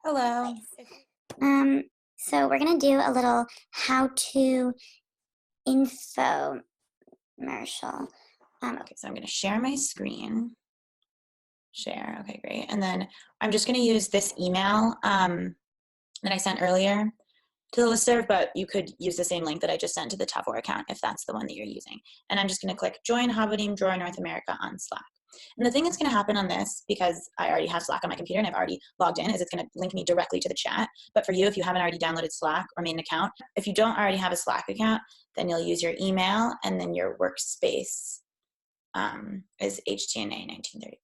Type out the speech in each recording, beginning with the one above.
Hello. Um, so we're gonna do a little how-to infomercial. Okay, so I'm going to share my screen. Share. Okay, great. And then I'm just going to use this email that I sent earlier to the listserv, but you could use the same link that I just sent to the Tavor account if that's the one that you're using. And I'm just going to click Join Habonim Dror North America on Slack. And the thing that's going to happen on this, because I already have Slack on my computer and I've already logged in, is it's going to link me directly to the chat. But for you, if you haven't already downloaded Slack or made an account, if you don't already have a Slack account, then you'll use your email and then your workspace is HDNA 1935.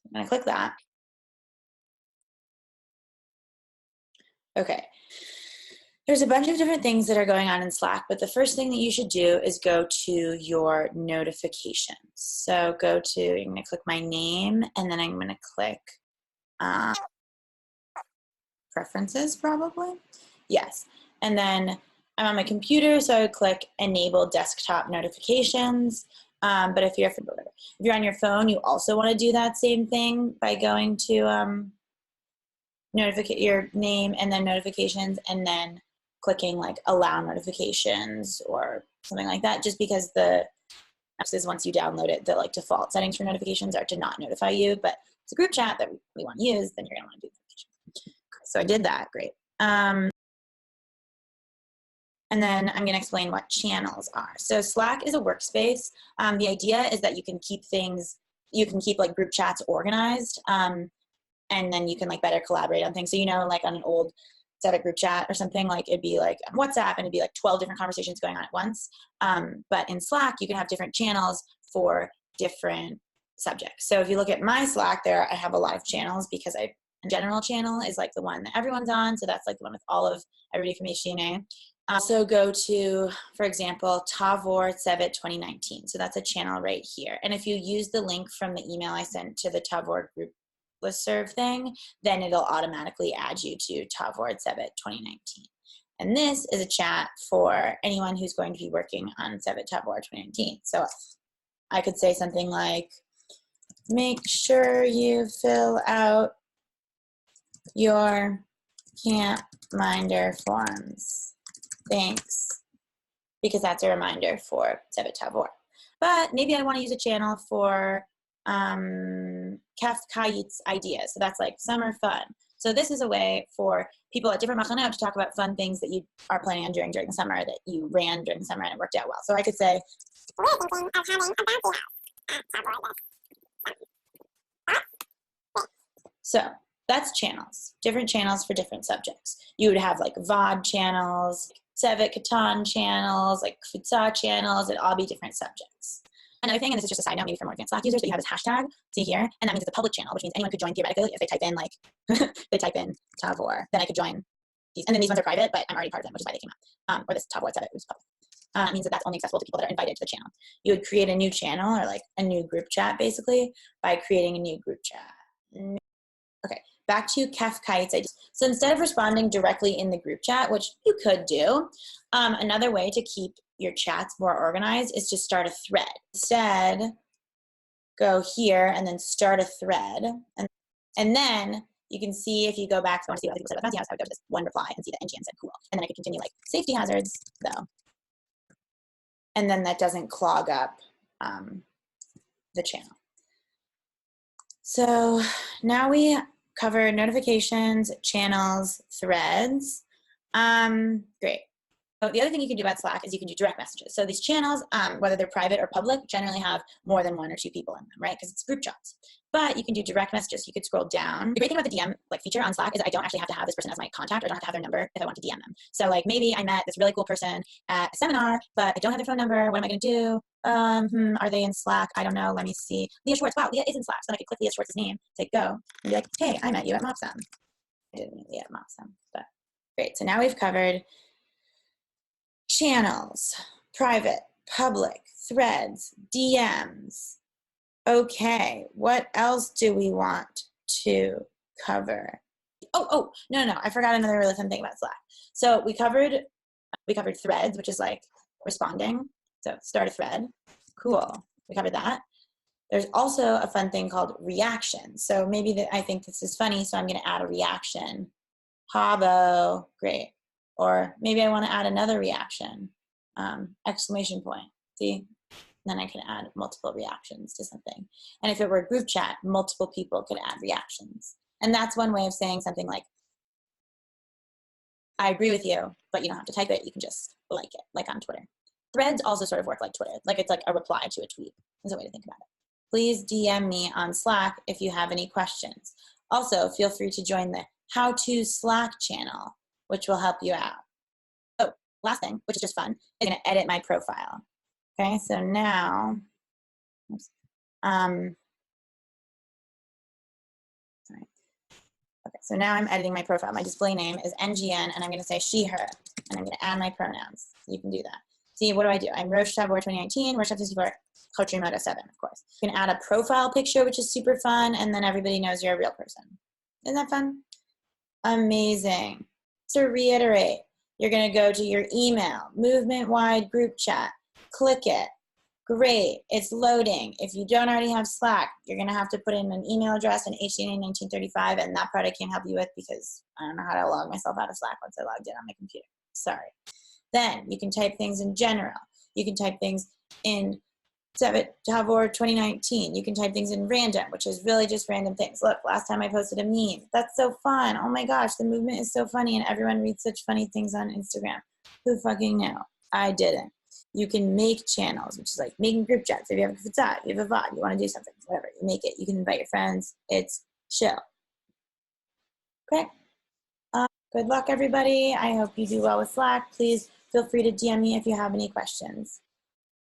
I'm going to click that. Okay. There's a bunch of different things that are going on in Slack, but the first thing that you should do is go to your notifications. So go to, I'm going to click my name, and then I'm going to click preferences probably. Yes. And then I'm on my computer, so I would click enable desktop notifications. But if you're on your phone, you also want to do that same thing by going to your name and then notifications, and then clicking like allow notifications or something like that, just because the once you download it, the like default settings for notifications are to not notify you, but it's a group chat that we want to use, then you're going to want to do notifications. So I did that. Great. And then I'm going to explain what channels are. So Slack is a workspace. The idea is that you can keep like group chats organized, and then you can like better collaborate on things. So, like on an old Tzevet group chat or something, like it'd be like WhatsApp and it'd be like 12 different conversations going on at once. But in Slack, you can have different channels for different subjects. So if you look at my Slack there, I have a lot of channels because a general channel is like the one that everyone's on. So that's like the one with all of everybody from HDNA. So go to, for example, Tavor Tzevet 2019. So that's a channel right here. And if you use the link from the email I sent to the Tavor group listserv thing, then it'll automatically add you to Tavor Tzevet 2019. And this is a chat for anyone who's going to be working on Tzevet Tavor 2019. So I could say something like, make sure you fill out your camp minder forms. Thanks. Because that's a reminder for Tzevet Tavor. But maybe I want to use a channel for Kafkait's ideas. So that's like summer fun. So this is a way for people at different machanot to talk about fun things that you are planning on doing during the summer, that you ran during the summer and it worked out well. So I could say, we're thinking of having a bounty house. So that's channels, different channels for different subjects. You would have like VOD channels, Tzevet Katan channels, like Kfutza channels, it'd all be different subjects. Another thing, and this is just a side note maybe for more advanced Slack users, but you have this hashtag, see here, and that means it's a public channel, which means anyone could join theoretically if they type in like, they type in Tavor, then I could join these. And then these ones are private, but I'm already part of them, which is why they came out. Or this Tavor Tzevet, which is public. It means that that's only accessible to people that are invited to the channel. You would create a new channel or like a new group chat basically by creating a new group chat. Okay, back to Kafkait's ideas. So instead of responding directly in the group chat, which you could do, another way to keep your chats more organized is to start a thread. Instead, go here and then start a thread. And then you can see, if you go back, if you want to see what other people said about bounty house, I would go to this one reply and see that NGN said cool. And then I could continue like safety hazards though. And then that doesn't clog up the channel. So now we cover notifications, channels, threads. Great. So the other thing you can do about Slack is you can do direct messages. So these channels, whether they're private or public, generally have more than one or two people in them, right? Because it's group chats. But you can do direct messages. You could scroll down. The great thing about the DM feature on Slack is I don't actually have to have this person as my contact, or I don't have to have their number if I want to DM them. So like maybe I met this really cool person at a seminar, but I don't have their phone number. What am I going to do? Are they in Slack? I don't know. Let me see. Leah Schwartz. Wow, Leah is in Slack. So then I could click Leah Schwartz's name, say go, and be like, hey, I met you at Mopsam. I didn't meet Leah at Mopsam, but great. So now we've covered channels, private, public, threads, DMs. Okay, what else do we want to cover? No, I forgot another really fun thing about Slack. So we covered threads, which is like responding. So start a thread. Cool. We covered that. There's also a fun thing called reactions. So maybe I think this is funny, so I'm going to add a reaction. Habo, great. Or maybe I want to add another reaction, exclamation point. See? Then I can add multiple reactions to something. And if it were a group chat, multiple people could add reactions. And that's one way of saying something like, I agree with you, but you don't have to type it. You can just like it, like on Twitter. Threads also sort of work like Twitter. Like it's like a reply to a tweet is a way to think about it. Please DM me on Slack if you have any questions. Also, feel free to join the How To Slack channel, which will help you out. Oh, last thing, which is just fun, is going to edit my profile. Okay, so now, sorry. Okay, so now I'm editing my profile. My display name is NGN, and I'm going to say she, her, and I'm going to add my pronouns. You can do that. See, what do? I'm Rosh Tavor 2019, Rosh Tavor Coaching Moto 7, of course. You can add a profile picture, which is super fun, and then everybody knows you're a real person. Isn't that fun? Amazing. To reiterate, you're going to go to your email, movement-wide group chat, click it. Great, it's loading. If you don't already have Slack, you're going to have to put in an email address and HDNA 1935, and that part I can't help you with because I don't know how to log myself out of Slack once I logged in on my computer. Sorry. Then you can type things in general. You can type things in Tzevet Tavor 2019. You can type things in random, which is really just random things. Look, last time I posted a meme. That's so fun. Oh my gosh, the movement is so funny, and everyone reads such funny things on Instagram. Who fucking knew? I didn't. You can make channels, which is like making group chats. If you have a FTSA, you have a VOD, you want to do something, whatever, you make it. You can invite your friends. It's chill. Okay. Good luck, everybody. I hope you do well with Slack. Please feel free to DM me if you have any questions.